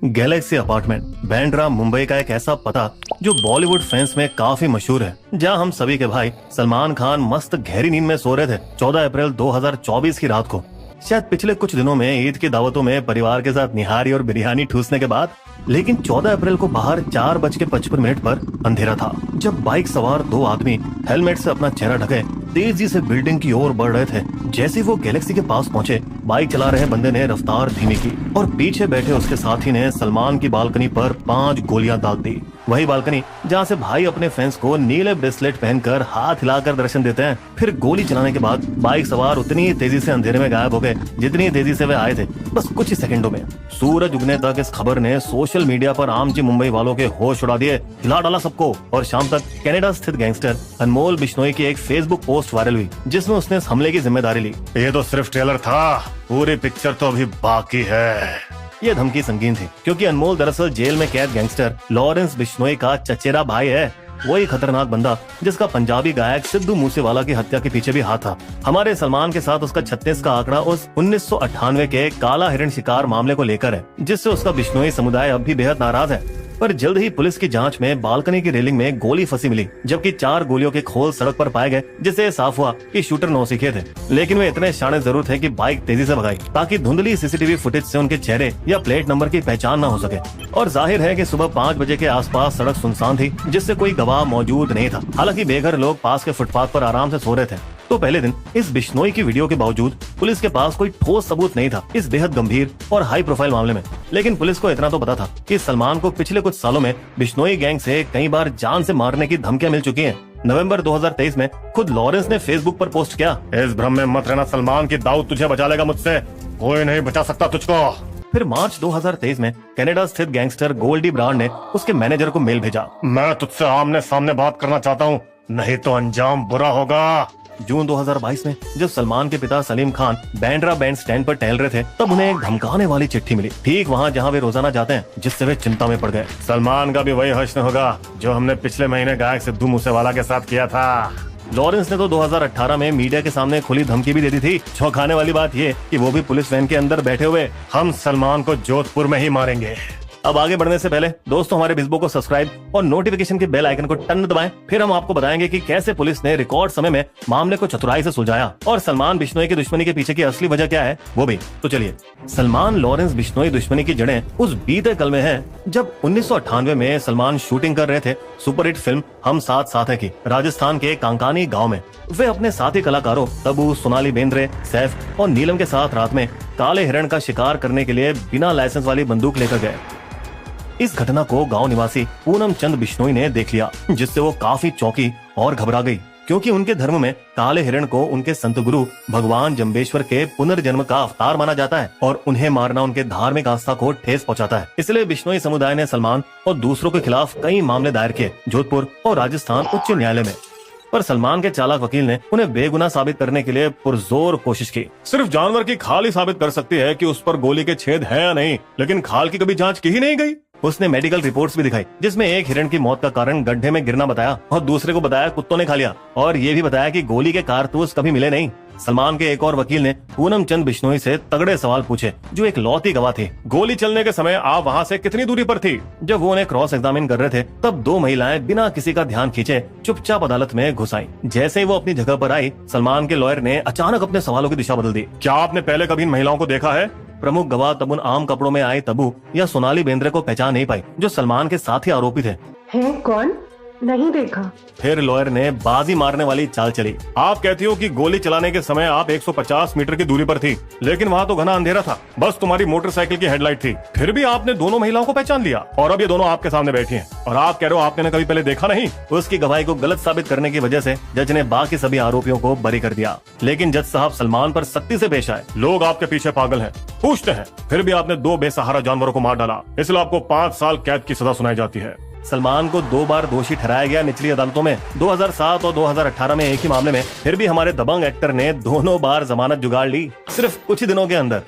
Galaxy apartment Bandra Mumbai का एक ऐसा पता जो बॉलीवुड फैंस में काफी मशहूर है, जहां हम सभी के भाई सलमान खान मस्त गहरी नींद में सो रहे थे 14 अप्रैल 2024 की रात को। शायद पिछले कुछ दिनों में ईद की दावतों में परिवार के साथ निहारी और बिरयानी ठूसने के बाद, लेकिन 14 अप्रैल को बाहर 4:55 पर अंधेरा था, जब बाइक सवार दो आदमी हेलमेट से अपना चेहरा ढके तेजी से बिल्डिंग की ओर बढ़ रहे थे। जैसे ही वो गैलेक्सी के पास पहुंचे, बाइक चला रहे बंदे ने रफ्तार धीमी की और पीछे बैठे उसके साथी ने सलमान की बालकनी पर 5 गोलियां दाग दी। वही बालकनी जहां से भाई अपने फैंस को नीले ब्रेसलेट पहनकर हाथ हिलाकर दर्शन देते हैं। फिर गोली चलाने के बाद बाइक सवार उतनी ही तेजी से अंधेरे में गायब हो गए जितनी तेजी से वे आए थे, बस कुछ ही सेकंडों में। सूरज उगने तक इस खबर ने सोशल मीडिया पर आमची मुंबई वालों के होश उड़ा दिए, हिला डाला सबको। और शाम तक कनाडा स्थित गैंगस्टर अनमोल बिश्नोई की एक फेसबुक पोस्ट वायरल हुई, जिसमें उसने इस हमले की जिम्मेदारी ली। ये तो सिर्फ ट्रेलर था, पूरी पिक्चर तो अभी बाकी है। ये धमकी संगीन थी, क्योंकि अनमोल दरअसल जेल में कैद गैंगस्टर लॉरेंस बिश्नोई का चचेरा भाई है। वही खतरनाक बंदा जिसका पंजाबी गायक सिद्धू मूसेवाला की हत्या के पीछे भी हाथ था। हमारे सलमान के साथ उसका 36 का आंकड़ा उस 1998 के काला हिरण शिकार मामले को लेकर है, जिससे उसका बिश्नोई समुदाय अब भी बेहद नाराज है। पर जल्द ही पुलिस की जांच में बालकनी की रेलिंग में गोली फंसी मिली, जबकि 4 गोलियों के खोल सड़क पर पाए गए, जिससे साफ हुआ कि शूटर नौसिखिए थे। लेकिन वे इतने शाणे जरूर थे कि बाइक तेजी से भगाई, ताकि धुंधली सीसीटीवी फुटेज से उनके चेहरे या प्लेट नंबर की पहचान न हो सके। और जाहिर है कि सुबह 5 बजे के आसपास सड़क सुनसान थी, जिससे कोई गवाह मौजूद नहीं था। हालांकि बेघर लोग पास के फुटपाथ पर आराम से सो रहे थे। तो पहले दिन इस बिश्नोई की वीडियो के बावजूद पुलिस के पास कोई ठोस सबूत नहीं था इस बेहद गंभीर और हाई प्रोफाइल मामले में। लेकिन पुलिस को इतना तो पता था कि सलमान को पिछले कुछ सालों में बिश्नोई गैंग से कई बार जान से मारने की धमकियां मिल चुकी हैं। नवंबर 2023 में खुद लॉरेंस ने फेसबुक पर पोस्ट किया, इस भ्रम में मत रहना सलमान, की दाऊद तुझे बचा लेगा मुझसे, कोई नहीं बचा सकता तुझको। फिर मार्च 2023 में कनाडा स्थित गैंगस्टर गोल्डी ब्रांड ने उसके मैनेजर को मेल भेजा, मैं तुझसे आमने सामने बात करना चाहता हूँ, नहीं तो अंजाम बुरा होगा। जून 2022 में जब सलमान के पिता सलीम खान बांद्रा बैंड स्टैंड पर टहल रहे थे, तब उन्हें एक धमकाने वाली चिट्ठी मिली, ठीक वहाँ जहाँ वे रोजाना जाते हैं, जिससे वे चिंता में पड़ गए। सलमान का भी वही हश्र होगा जो हमने पिछले महीने गायक सिद्धू मूसेवाला के साथ किया था। लॉरेंस ने तो 2018 में मीडिया के सामने खुली धमकी भी दे दी थी। चौंकाने वाली बात ये कि वो भी पुलिस वैन के अंदर बैठे हुए। हम सलमान को जोधपुर में ही मारेंगे। अब आगे बढ़ने से पहले दोस्तों, हमारे बिस्बो को सब्सक्राइब और नोटिफिकेशन के बेल आइकन को टन दबाएं। फिर हम आपको बताएंगे कि कैसे पुलिस ने रिकॉर्ड समय में मामले को चतुराई से सुलझाया और सलमान बिश्नोई की दुश्मनी के पीछे की असली वजह क्या है वो भी। तो चलिए, सलमान लॉरेंस बिश्नोई दुश्मनी की जड़ें उस बीते कल में है जब 1998 में सलमान शूटिंग कर रहे थे सुपरहिट फिल्म हम साथ साथ हैं की राजस्थान के कांकानी गाँव में। वे अपने साथी कलाकारों तबू, सोनाली बेंद्रे, सैफ और नीलम के साथ रात में काले हिरण का शिकार करने के लिए बिना लाइसेंस वाली बंदूक लेकर गए। इस घटना को गांव निवासी पूनम चंद बिश्नोई ने देख लिया, जिससे वो काफी चौंकी और घबरा गई, क्योंकि उनके धर्म में काले हिरण को उनके संत गुरु भगवान जम्बेश्वर के पुनर्जन्म का अवतार माना जाता है और उन्हें मारना उनके धार्मिक आस्था को ठेस पहुंचाता है। इसलिए बिश्नोई समुदाय ने सलमान और दूसरों के खिलाफ कई मामले दायर किए जोधपुर और राजस्थान उच्च न्यायालय में। पर सलमान के चालाक वकील ने उन्हें बेगुनाह साबित करने के लिए पुरजोर कोशिश की। सिर्फ जानवर की खाल ही साबित कर सकती है कि उस पर गोली के छेद है या नहीं, लेकिन खाल की कभी जांच की ही नहीं गई। उसने मेडिकल रिपोर्ट्स भी दिखाई, जिसमें एक हिरण की मौत का कारण गड्ढे में गिरना बताया और दूसरे को बताया कुत्तों ने खा लिया, और ये भी बताया कि गोली के कारतूस कभी मिले नहीं। सलमान के एक और वकील ने पूनम चंद बिश्नोई से तगड़े सवाल पूछे, जो एक लौती गवाह थी। गोली चलने के समय आप वहाँ से कितनी दूरी पर थी? जब वो उन्हें क्रॉस एग्जामिन कर रहे थे, तब 2 महिलाएं बिना किसी का ध्यान खींचे चुपचाप अदालत में घुस आईं। जैसे ही वो अपनी जगह पर आई, सलमान के लॉयर ने अचानक अपने सवालों की दिशा बदल दी। क्या आपने पहले कभी इन महिलाओं को देखा है? प्रमुख गवाह तब उन आम कपड़ों में आए तबू या सोनाली बेंद्रे को पहचान नहीं पाई, जो सलमान के साथी आरोपी थे। हैं कौन? नहीं देखा। फिर लॉयर ने बाजी मारने वाली चाल चली। आप कहती हो कि गोली चलाने के समय आप 150 मीटर की दूरी पर थी, लेकिन वहाँ तो घना अंधेरा था, बस तुम्हारी मोटरसाइकिल की हेडलाइट थी। फिर भी आपने दोनों महिलाओं को पहचान लिया, और अब ये दोनों आपके सामने बैठी हैं, और आप कह रहे हो आपने कभी पहले देखा नहीं। उसकी गवाही को गलत साबित करने की वजह से जज ने बाकी सभी आरोपियों को बरी कर दिया। लेकिन जज साहब सलमान पर सख्ती से पेश आए। लोग आपके पीछे पागल हैं, पूछते हैं, फिर भी आपने 2 बेसहारा जानवरों को मार डाला, इसलिए आपको 5 साल कैद की सजा सुनाई जाती है। सलमान को 2 बार दोषी ठहराया गया निचली अदालतों में, 2007 और 2018 में एक ही मामले में। फिर भी हमारे दबंग एक्टर ने दोनों बार जमानत जुगाड़ ली, सिर्फ कुछ ही दिनों के अंदर।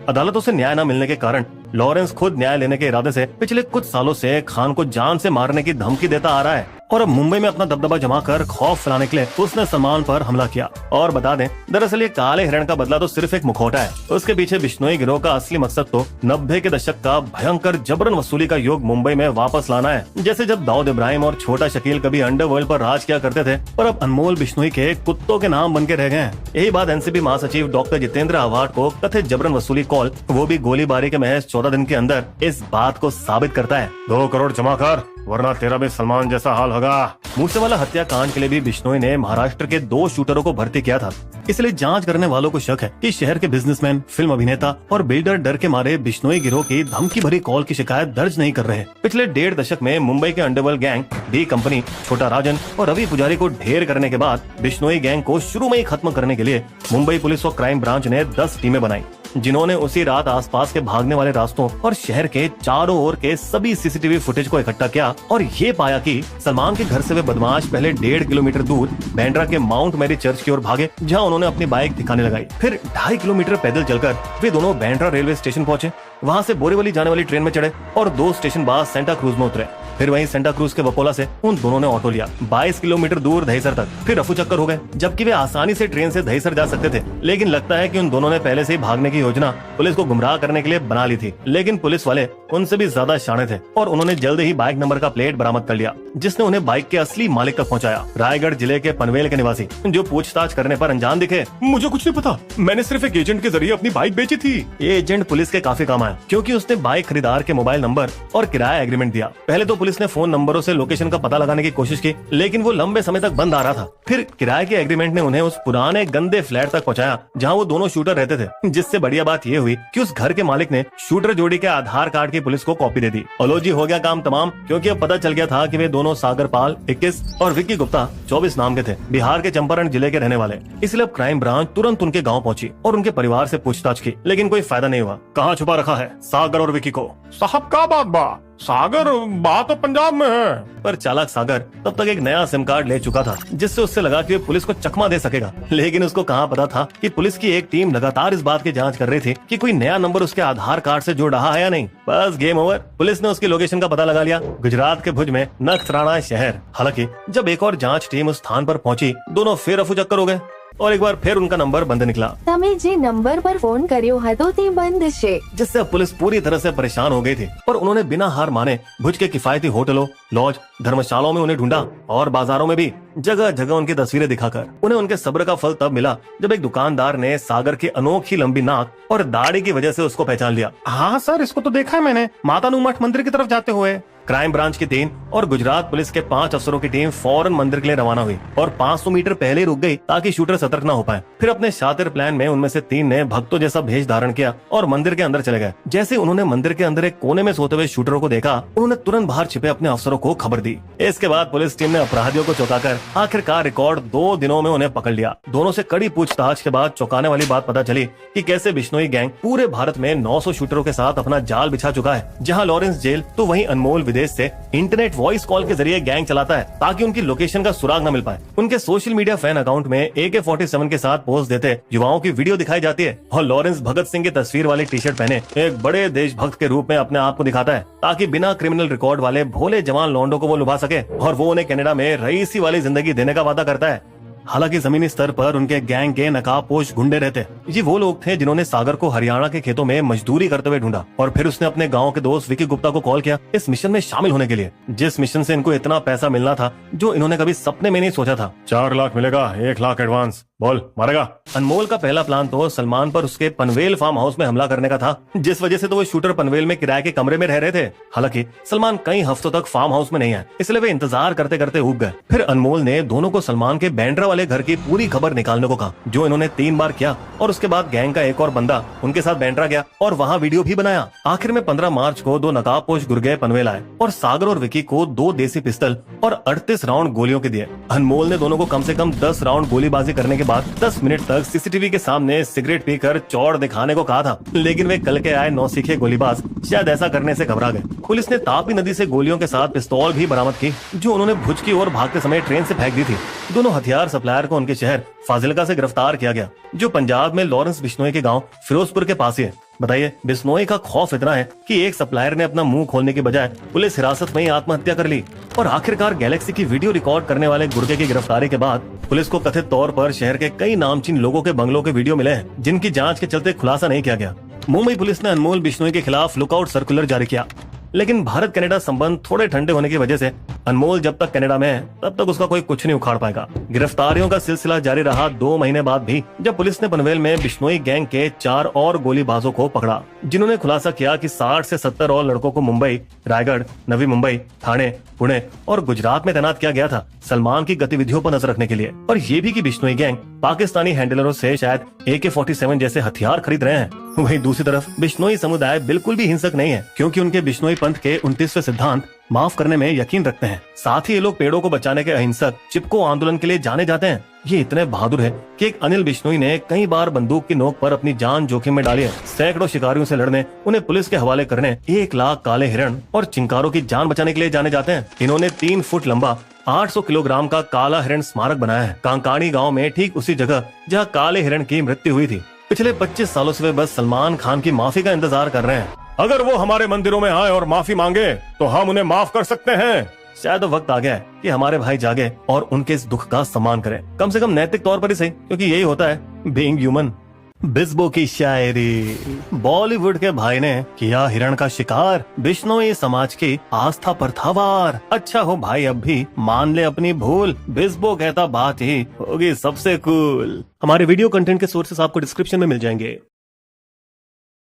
अदालतों से न्याय न मिलने के कारण लॉरेंस खुद न्याय लेने के इरादे से पिछले कुछ सालों से खान को जान से मारने की धमकी देता आ रहा है और अब मुंबई में अपना दबदबा जमा कर खौफ फैलाने के लिए उसने सलमान पर हमला किया। और बता दें, दरअसल ये काले हिरण का बदला तो सिर्फ एक मुखौटा है। उसके पीछे बिश्नोई गिरोह का असली मकसद तो 90 के दशक का भयंकर जबरन वसूली का युग मुंबई में वापस लाना है। जैसे जब दाऊद इब्राहिम और छोटा शकील कभी अंडरवर्ल्ड पर राज किया करते थे, पर अब अनमोल बिश्नोई के कुत्तों के नाम बन के रह गए हैं। यही बात एनसीबी महासचिव डॉक्टर जितेंद्र आव्हाड को कथित जबरन वसूली कॉल, वो भी गोलीबारी के महज 14 दिन के अंदर, इस बात को साबित करता है। 2 करोड़ जमा कर, वरना तेरा भी सलमान जैसा हाल होगा। मूसेवाला हत्याकांड के लिए भी बिश्नोई ने महाराष्ट्र के 2 शूटरों को भर्ती किया था। इसलिए जांच करने वालों को शक है कि शहर के बिजनेसमैन, फिल्म अभिनेता और बिल्डर डर के मारे बिश्नोई गिरोह की धमकी भरी कॉल की शिकायत दर्ज नहीं कर रहे। पिछले 1.5 दशक में मुंबई के अंडरवर्ल्ड गैंग डी कंपनी, छोटा राजन और रवि पुजारी को ढेर करने के बाद बिश्नोई गैंग को शुरू में ही खत्म करने के लिए मुंबई पुलिस और क्राइम ब्रांच ने 10 टीमें बनाई, जिन्होंने उसी रात आसपास के भागने वाले रास्तों और शहर के चारों ओर के सभी सीसीटीवी फुटेज को इकट्ठा किया और ये पाया कि सलमान के घर से वे बदमाश पहले 1.5 किलोमीटर दूर बैंड्रा के माउंट मैरी चर्च की ओर भागे, जहां उन्होंने अपनी बाइक दिखाने लगाई। फिर 2.5 किलोमीटर पैदल चलकर वे दोनों बैंड्रा रेलवे स्टेशन पहुंचे, वहां से बोरीवली जाने वाली ट्रेन में चढ़े और 2 स्टेशन बाद सेंटा क्रूज में उतरे। फिर वहीं सेंटा क्रूज के वकोला से उन दोनों ने ऑटो लिया 22 किलोमीटर दूर दहीसर तक। फिर रफू चक्कर हो गए, जबकि वे आसानी से ट्रेन से दहीसर जा सकते थे। लेकिन लगता है कि उन दोनों ने पहले से ही भागने की योजना पुलिस को गुमराह करने के लिए बना ली थी। लेकिन पुलिस वाले उनसे भी ज्यादा शाणे थे और उन्होंने जल्द ही बाइक नंबर का प्लेट बरामद कर लिया, जिसने उन्हें बाइक के असली मालिक तक पहुंचाया, रायगढ़ जिले के पनवेल के निवासी, जो पूछताछ करने पर अनजान दिखे। मुझे कुछ नहीं पता, मैंने सिर्फ एक एजेंट के जरिए अपनी बाइक बेची थी। ये एजेंट पुलिस के काफी काम आया, क्योंकि उसने बाइक खरीदार के मोबाइल नंबर और किराया एग्रीमेंट दिया। पहले तो पुलिस ने फोन नंबरों से लोकेशन का पता लगाने की कोशिश की, लेकिन वो लंबे समय तक बंद आ रहा था। फिर किराए के एग्रीमेंट ने उन्हें उस पुराने गंदे फ्लैट तक पहुंचाया जहां वो दोनों शूटर रहते थे। जिससे बढ़िया बात ये हुई कि उस घर के मालिक ने शूटर जोड़ी के आधार कार्ड की पुलिस को कॉपी दे दी। ओलोजी हो गया काम तमाम, क्योंकि अब पता चल गया था कि वे दोनों सागर पाल 21 और विक्की गुप्ता 24 नाम के थे, बिहार के चंपारण जिले के रहने वाले। इसलिए अब क्राइम ब्रांच तुरंत उनके गाँव पहुंची और उनके परिवार से पूछताछ की, लेकिन कोई फायदा नहीं हुआ। कहाँ छुपा रखा है सागर और विकी को? साहब का बात बा, सागर बात तो पंजाब में है। पर चालाक सागर तब तक एक नया सिम कार्ड ले चुका था, जिससे उससे लगा कि वे पुलिस को चकमा दे सकेगा। लेकिन उसको कहाँ पता था कि पुलिस की एक टीम लगातार इस बात की जांच कर रही थी कि कोई नया नंबर उसके आधार कार्ड से जुड़ रहा है या नहीं। बस गेम ओवर, पुलिस ने उसकी लोकेशन का पता लगा लिया, गुजरात के भुज में नखत्राणा शहर। हालांकि जब एक और जांच टीम उस स्थान पर पहुंची, दोनों फिर अफू चक्कर हो गए और एक बार फिर उनका नंबर बंद निकला। તમે જે નંબર પર ફોન કર્યો હતો તે બંધ છે। जिससे अब पुलिस पूरी तरह से परेशान हो गई थी और उन्होंने बिना हार माने भुज के किफायती होटलों, लॉज, धर्मशालाओं में उन्हें ढूंढा और बाजारों में भी जगह जगह उनकी तस्वीरें दिखाकर। उन्हें उनके सब्र का फल तब मिला जब एक दुकानदार ने सागर की अनोखी लंबी नाक और दाढ़ी की वजह से उसको पहचान लिया। हाँ सर, इसको तो देखा है मैंने, मातानु मठ मंदिर की तरफ जाते हुए। क्राइम ब्रांच की 3 और गुजरात पुलिस के 5 अफसरों की टीम फौरन मंदिर के लिए रवाना हुई और 500 मीटर पहले रुक गई ताकि शूटर सतर्क न हो पाए। फिर अपने शातिर प्लान में उनमें से 3 ने भक्तों जैसा भेष धारण किया और मंदिर के अंदर चले गए। जैसे उन्होंने मंदिर के अंदर एक कोने में सोते हुए शूटरों को देखा, उन्होंने तुरंत बाहर छिपे अपने अफसरों को खबर दी। इसके बाद पुलिस टीम ने अपराधियों को चौंकाकर आखिरकार रिकॉर्ड 2 दिनों में उन्हें पकड़ लिया। दोनों से कड़ी पूछताछ के बाद चौंकाने वाली बात पता चली कि कैसे बिश्नोई गैंग पूरे भारत में 900 शूटरों के साथ अपना जाल बिछा चुका है। जहाँ लॉरेंस जेल तो वहीं अनमोल विदेश से इंटरनेट वॉइस कॉल के जरिए गैंग चलाता है ताकि उनकी लोकेशन का सुराग न मिल पाए। उनके सोशल मीडिया फैन अकाउंट में AK-47 के साथ पोस्ट देते युवाओं की वीडियो दिखाई जाती है और लॉरेंस भगत सिंह की तस्वीर वाली टी-शर्ट पहने एक बड़े देशभक्त के रूप में अपने आप को दिखाता है ताकि बिना क्रिमिनल रिकॉर्ड वाले भोले जवान लौंडों को वो लुभा सके और वो उन्हें कनाडा में रईसी वाली जिंदगी देने का वादा करता है। हालांकि जमीनी स्तर पर उनके गैंग के नकाबपोश गुंडे रहते। ये वो लोग थे जिन्होंने सागर को हरियाणा के खेतों में मजदूरी करते हुए ढूंढा और फिर उसने अपने गांव के दोस्त विकी गुप्ता को कॉल किया इस मिशन में शामिल होने के लिए, जिस मिशन से इनको इतना पैसा मिलना था जो इन्होंने कभी सपने में नहीं सोचा था। 4 लाख मिलेगा, 1 लाख एडवांस। बोल, मारेगा? अनमोल का पहला प्लान तो सलमान पर उसके पनवेल फार्म हाउस में हमला करने का था, जिस वजह से तो वो शूटर पनवेल में किराए के कमरे में रह रहे थे। हालांकि सलमान कई हफ्तों तक फार्म हाउस में नहीं आए, इसलिए वे इंतजार करते करते उब गए। फिर अनमोल ने दोनों को सलमान के बैंड्रा वाले घर की पूरी खबर निकालने को कहा, जो इन्होंने 3 बार किया और उसके बाद गैंग का एक और बंदा उनके साथ बैंड्रा गया और वहाँ वीडियो भी बनाया। आखिर में 15 मार्च को 2 नकाबपोश गुर्गे पनवेल आए और सागर और विकी को 2 देसी पिस्तल और 38 राउंड गोलियों के दिए। अनमोल ने दोनों को कम से कम 10 राउंड गोलीबाजी करने के बाद 10 मिनट तक सीसीटीवी के सामने सिगरेट पीकर चौड़ दिखाने को कहा था, लेकिन वे कल के आए नौसीखे गोलीबाज शायद ऐसा करने से घबरा गए। पुलिस ने तापी नदी से गोलियों के साथ पिस्तौल भी बरामद की, जो उन्होंने भुज की ओर भागते समय ट्रेन से फेंक दी थी। दोनों हथियार सप्लायर को उनके शहर फाजिलका से गिरफ्तार किया गया, जो पंजाब में लॉरेंस बिश्नोई के गांव फिरोजपुर के पास ही है। बताइए, बिश्नोई का खौफ इतना है कि एक सप्लायर ने अपना मुंह खोलने के बजाय पुलिस हिरासत में ही आत्महत्या कर ली। और आखिरकार गैलेक्सी की वीडियो रिकॉर्ड करने वाले गुर्गे की गिरफ्तारी के बाद पुलिस को कथित तौर पर शहर के कई नामचीन लोगों के बंगलों के वीडियो मिले हैं, जिनकी जांच के चलते खुलासा नहीं किया गया। मुंबई पुलिस ने अनमोल बिश्नोई के खिलाफ लुकआउट सर्कुलर जारी किया, लेकिन भारत कनाडा संबंध थोड़े ठंडे होने की वजह से अनमोल जब तक कनाडा में है तब तक उसका कोई कुछ नहीं उखाड़ पाएगा। गिरफ्तारियों का सिलसिला जारी रहा 2 महीने बाद भी, जब पुलिस ने पनवेल में बिश्नोई गैंग के 4 और गोलीबाजों को पकड़ा, जिन्होंने खुलासा किया कि 60 से 70 और लड़कों को मुंबई, रायगढ़, नवी मुंबई, ठाणे, पुणे और गुजरात में तैनात किया गया था सलमान की गतिविधियों पर नजर रखने के लिए। और ये भी कि बिश्नोई गैंग पाकिस्तानी हैंडलरों से शायद AK-47 जैसे हथियार खरीद रहे हैं। वहीं दूसरी तरफ बिश्नोई समुदाय बिल्कुल भी हिंसक नहीं है, क्योंकि उनके बिश्नोई पंथ के 29वें सिद्धांत माफ करने में यकीन रखते हैं। साथ ही ये लोग पेड़ों को बचाने के अहिंसक चिपको आंदोलन के लिए जाने जाते हैं। ये इतने बहादुर है कि एक अनिल बिश्नोई ने कई बार बंदूक की नोक पर अपनी जान जोखिम में डाली है। सैकड़ों शिकारियों से लड़ने, उन्हें पुलिस के हवाले करने, 1 लाख काले हिरण और चिंकारों की जान बचाने के लिए जाने जाते हैं। इन्होंने 3 फुट लंबा 800 किलोग्राम का काला हिरण स्मारक बनाया है कांकाणी गाँव में, ठीक उसी जगह जहाँ काले हिरण की मृत्यु हुई थी। पिछले 25 सालों से वे बस सलमान खान की माफी का इंतजार कर रहे हैं। अगर वो हमारे मंदिरों में आए और माफी मांगे तो हम उन्हें माफ कर सकते हैं। शायद वक्त आ गया है कि हमारे भाई जागे और उनके इस दुख का सम्मान करें, कम से कम नैतिक तौर पर ही सही, क्योंकि यही होता है बीइंग ह्यूमन। बिस्बो की शायरी। बॉलीवुड के भाई ने किया हिरण का शिकार, बिश्नोई समाज की आस्था पर था वार। अच्छा हो भाई अब भी मान ले अपनी भूल, बिस्बो कहता बात ही होगी सबसे कूल। हमारे वीडियो कंटेंट के सोर्सेस आपको डिस्क्रिप्शन में मिल जाएंगे।